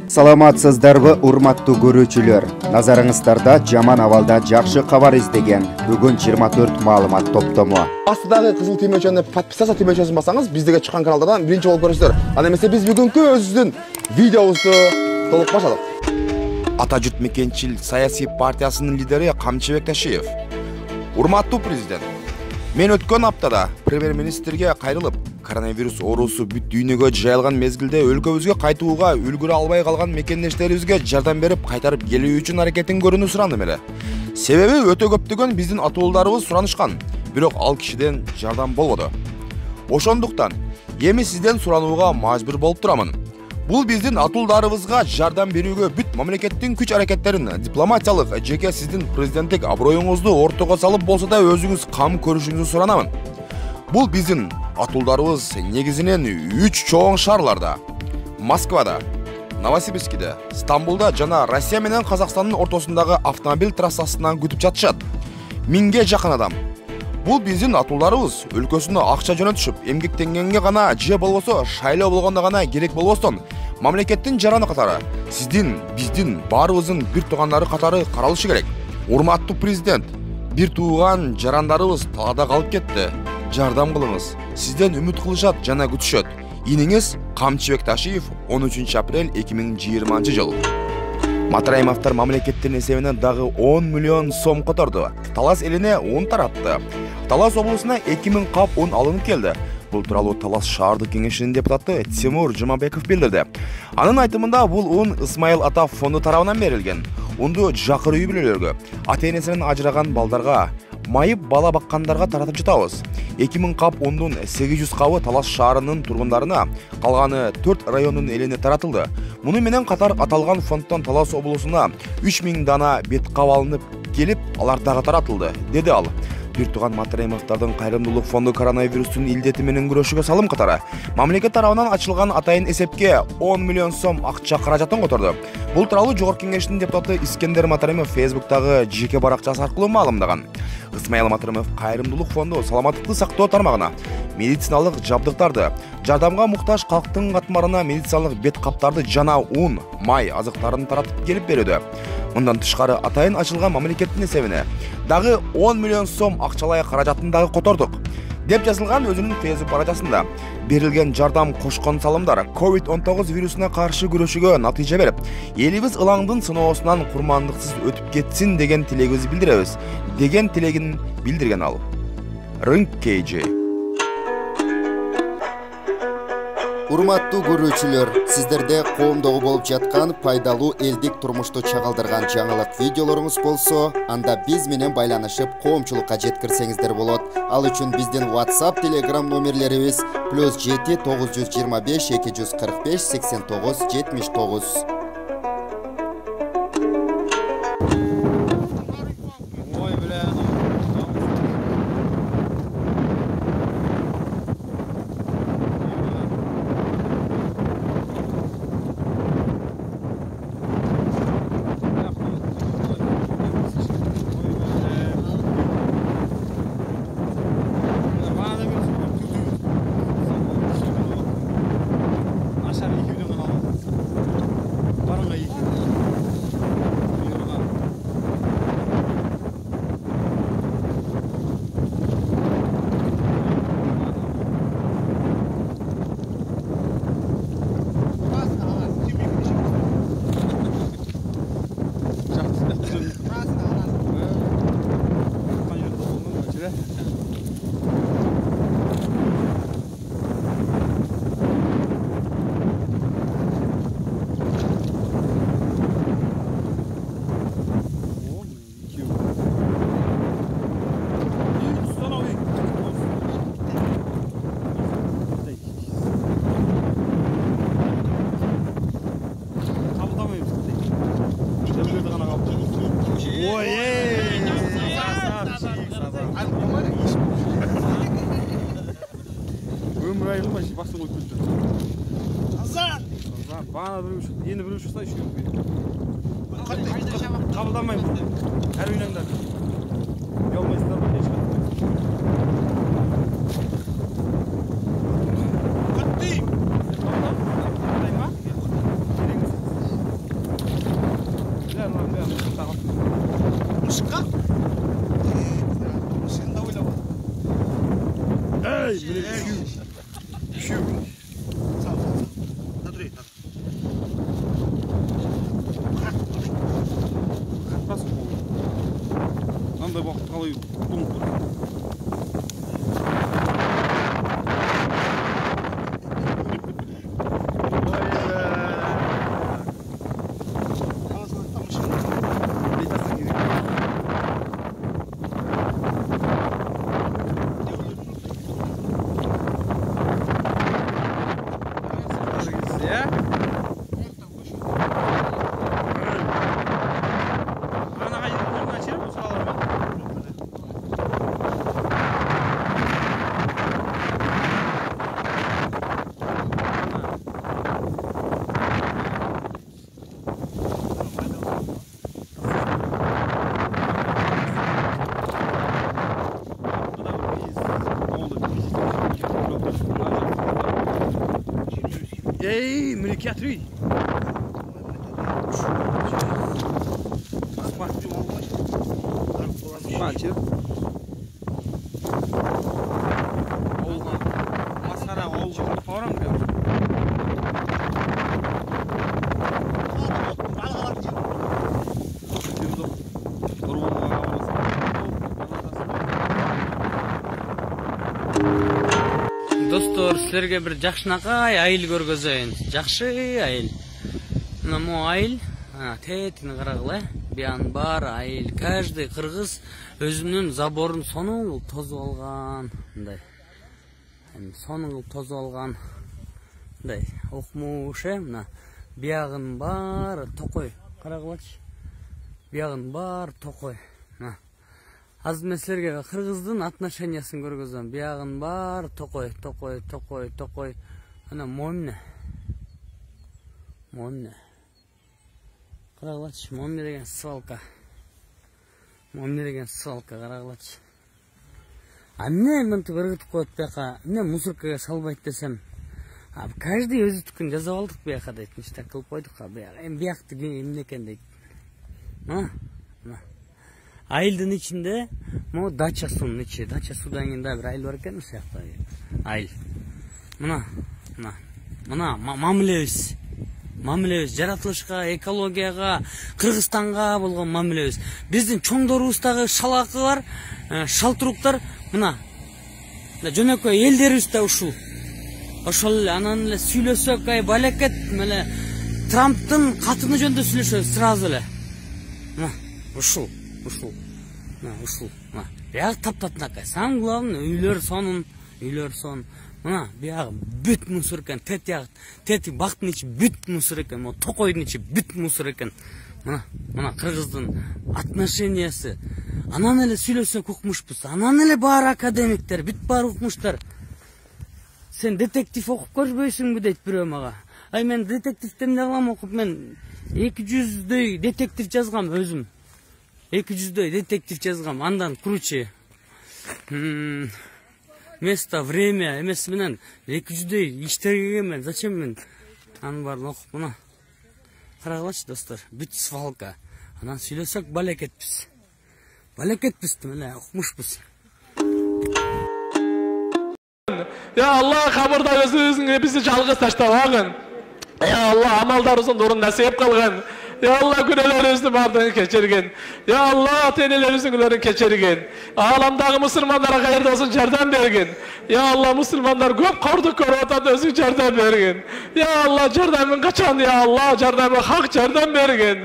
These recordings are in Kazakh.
Саламатсыздарбы, урматтуу көрүүчүлөр. Назарыңыздарда жаман абалда жакшы кабар издеген бүгүн 24 маалымат топтому. Астыдагы кызыл түймөчөнү подписаться түймөчөсүн бассаңыз, биздеги чыккан каналдардан биринчи болуп көрөсүздөр. Анда эмесе биз бүгүнкү өзүбүздүн видеобузду толук баштадык. Ата журт мекенчил саясий партиясынын лидери Камчыбек Ташиев. Урматтуу президент, мен өткөн аптада премьер-министрге кайрылып, коронавирус оорусу бүт дүйнөгө жайылган мезгилде өлкөбүзгө кайтууга үлгүрө албай калган мекендештерибизге жардам берип кайтарып келүү үчүн аракетин көрүүнү сурандым эле. Себеби өтө көптөгөн биздин атууларыбыз суранышкан, бирок ал кишиден жардам болбоду. Ошондуктан эми сизден суранууга мажбур болуп турамын. Бул биздин атууларыбызга жардам берүүгө бүт мамлекеттин күч аракеттерин, дипломатиялык жеке сиздин президенттик аброюңузду ортого салып болсо да өзүңүз кам көрүшүңүздү суранамын. Бул биздин атууларыбыз негизинен 3 чоң шаарларда: Москвада, Новосибирскиде, Стамбулда жана Россия менен Казакстандын ортосундагы автомобиль трассасынан күтүп жатышат. 1000ге жакын адам. Бул биздин атууларыбыз өлкөсүнө акча жөнөтүшүп, эмгектенгенге гана же болбосо шайлоо болгондо гана керек болбостон, мамлекеттин жараны катары, сиздин, биздин баарыбыздын бир туугандары катары каралышы керек. Урматтуу президент, бир тууган жарандарыбыз талаада калып кетти. Жардам кылыңыз. Сизден үмүт кылышат жана күтүшөт. Иниңиз Камчыбек Ташиев, 13 апрель 2020 жыл. Матраимовдор мамлекеттин эсебинен дагы 10 миллион сом которду. Талас элине un таратты. Талас облусуна 2000 кап un алынып келди. Бул тууралуу Талас шаардык кеңешинин депутаты Тимур Жумабеков билдирди. Анын айтымында бул un Исмаил Ата фонду тарабынан берилген. Унду жакыр үй бүлөлөргө, ата-энесинен ажыраган балдарга, майып бала баккандарга таратып жатабыз. 2000 кап ундун 800 кабы Талас шаарынын тургундарына, калганы 4 райондун элине таратылды. Муну менен катар аталган фонддон Талас облусуна 3000 дана бет кап алынып келип, алар дагы таратылды, деди ал. Бир тууган Матраимовдордун кайрымдуулук фонду коронавирустун илдети менен күрөшүүгө салым катары мамлекет тарабынан ачылган атайын эсепке 10 миллион сом акча каражатын которду. Бул тууралуу Жогорку кеңештин депутаты Искендер Матраимов Фейсбуктагы жеке баракчасы аркылуу маалымдаган. Исмаил Матраимов кайрымдуулук фонду саламаттыкты сактоо тармагына медициналык жабдыктарды, жардамга муктаж калктын катмарына медициналык бет каптарды жана un, май азыктарын таратып келип берүүдө. Мындан тышкары атайын ачылган мамлекеттин эсебине дагы 10 миллион сом акчалай каражатын дагы котордук, деп жазылган өзүнүн Facebook баракчасында. Берилген жардам кошкон салымдар COVID-19 вирусуна каршы күрөшүүгө натыйжа берип, элибиз ылаңдын сыноосунан курмандыксыз өтүп кетсин деген тилегибизди билдиребиз, деген тилегин билдирген ал. Рынк KG. Урматтуу көрүүчүлөр, сиздерде коомдогу болуп жаткан пайдалуу элдик турмушту чагылдырган жаңылык видеолоруңуз болсо, анда биз менен байланышып коомчулукка жеткирсеңиздер болот. Ал үчүн биздин WhatsApp, Telegram номерлерибиз +7 925 245 89 79. Ömür ayrılma işte baksın o kültür. Azar! Bana yeni bir uçursa iş yok. Kabullanmayın. Her oynayın. Yolmayız da böyle çıkartmayız. Үшеу. Сал. Натри. Қатпасын бұл. Қандай уақыт қалай тоңып тұр. Ey, mülkiyatri. Balçı. Olgan. Masara olgan. Forum diyor. Достор, силерге бир жакшынакай айыл көргөзөйүн. Жакшы айыл. Мына могу айыл, тетини карагыла. Биян бар айыл. Каждый кыргыз өзүнүн заборун сонун тозуп алган. Мындай. Сонун тозуп алган. Мындай окмуш, мына биягын бар токой. Карагылачы. Биягын бар токой. Азыр мен силерге кыргыздын отношениясын көргөзөм. Биягын бар токой. Ана момне. Карагылачы, момне деген свалка. Карагылачы. Анне мынтип ыргытып коет бияка. Эмне мусоркага салбайт десем. Каждый өзүнүкүн жазып алдык бияка дейт. Мыштак кылып койдук. Эми биякты эмне экен дейт. Айылдын ичинде, могу дача суунун ичи. Дача суудан кийин да бир айыл бар экен сыяктуу айыл. Мына мамилебиз. Жаратылышка, экологияга, Кыргызстанга болгон мамилебиз. Биздин чоңдорубуздагы шалакы бар, шалтуруктар мына жөнөкөй элдерибиз да ушул. Ошол эле анан эле сүйлөсөк, балекет эле Трамптын катыны жөнүндө сүйлөшөбүз сразу эле. Ушул. Бияк таптатынакай. Самое главное, үйлөр сонун. Мына бияк бүт мусор экен. Тети бактын ичи бүт мусор экен. Могу токойдун ичи бүт мусор экен. Мына кыргыздын отношениясы. Анан эле сүйлөсөк укмушпуз. Анан эле баары академиктер, бүт баары укмуштар. Сен детектив окуп көрбөйсүңбү дейт бирөө мага. Мен детективди эмне кылам окуп, мен 200дөй детектив жазгам өзүм. 200дөй детектив жазгам, андан круче. Место, время эмес менен 200дөй иштерге мен, зачем мен анын баарын окуп, мына. Карагылачы достор, бүт свалка. Анан сүйлөсөк балекетпиз. Мына окумушпуз. Ya Allah kabırda özünüzün bizi жалгыз таштабагын. Ya Allah амалдарыбыздын орун насип кылгын. Ya Allah günahlarımızı bardığını keçirgin. Ya Allah tenelerimizin günahlarını keçirgin. Alamdagi musulmanlara hayırda olsun yardım bergin. Ya Allah musulmanlar köp korduk körüp özü yardım bergin. Ya Allah yardımın kaçan ya Allah yardımın hak yardım bergin.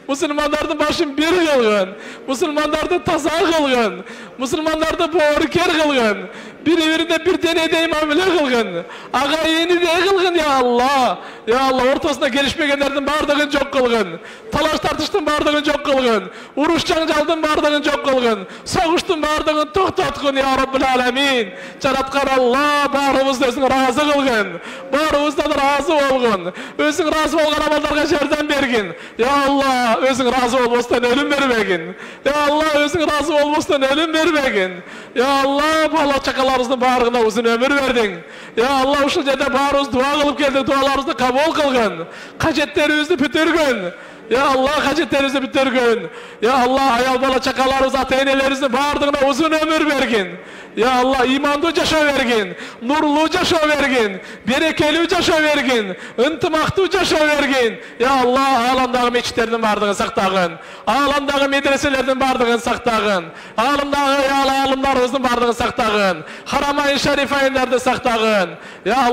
Musulmanların başın bir kılgın. Musulmanları taza kılgın. Musulmanları boğurker kılgın. Biri-birine bir deneyde muamele kılgın. Ağayini de kılgın ya Allah. Ya Allah ortasında gelişmeyenlerden bardığın çok kılgın. Talaş tartıştın bardığın çok kılgın. Uruş janjaldın bardığın çok kılgın. Soğuştun bardığın toxtatkın ya Rabbil Alemin. Jaratkan Allah barımızda özün razı kılgın. Barımızda da razı olgun. Özün razı olgan amallarga yardım bergin. Ya Allah özün razı olmasdan ölüm vermegin. Ya Allah özün razı olmasdan ölüm vermegin. Ya Allah bala çakalarımızın barığına uzun ömür verdin. Ya Allah uşul yerde barımız dua kılıp geldik, dualarımızı kabul kılgın. Kaçetlerimizi bütürgün. Ya Allah haccetlerinizi bitirgin. Ya Allah ayal bala çakalarımız, ata-enelerimizin bardığına uzun ömür vergin. Ya Allah imanlı yaşa vergin, nurlu yaşa vergin, berekeli yaşa vergin, ıntımaktı yaşa vergin. Ya Allah alamdagi meçitlerden bardığını saktagın, alamdagi medreselerden bardığını saktagın, alamdagi alimlarımızın bardığını saktagın, Haramayın şerifeynlerde saktagın. Ya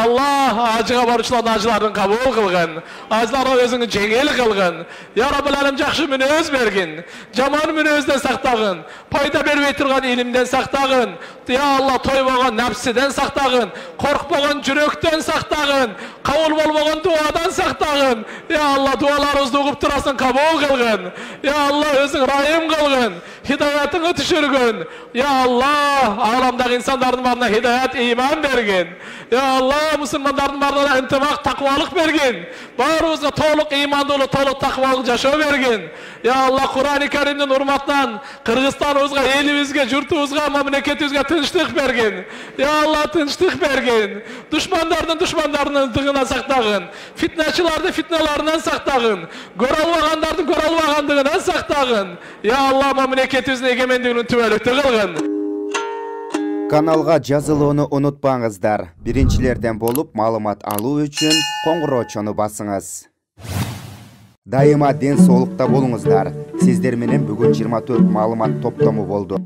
Allah, acıga barışlan acılarını kabul kılgın, acılara özünü cengel kılgın. Ya Rabbil Alem jakşı münöz bergin, jaman münözden saktagın, payda bermey turgan ilimden saktagın. Ya Allah toybogan nafsiden saktagın, korkbogan jürekten saktagın, kabul bolbogan duadan saktagın. Ya Allah dualarımızды ugup turasın kabul kılgın. Ya Allah özüň rahim kılgın, hidayatyňy düşürgün. Ya Allah alamdagi insanların barına hidayat iman bergin. Ya Allah musulmanların barına intimak takvalık bergin. Barımızga toluk iman dolu, toluk takvalık yaşa bergin. Ya Allah Kur'an-ı Kerim'den urmatlan Kırgızstanımızga, elimizge, jurtumuzga, memleketimizge tinçlik bergin. Ya Allah tinçlik bergin. Düşmanlarının dığına saktagın. Fitneçilardı fitnelarından saktagın. Göralvagandardın göralvagandığından saktagın. Ya Allah memleketimizin egemenliğinin tüvelükte kılgın. Kanalga жазылууну unutpаңыздар. Биринчилерден болуп маалымат алуу үчүн коңгуроочону басыңыз. Дайыма ден соолукта болуңуздар. Сиздер менен бүгүн 24 маалымат топтому болду.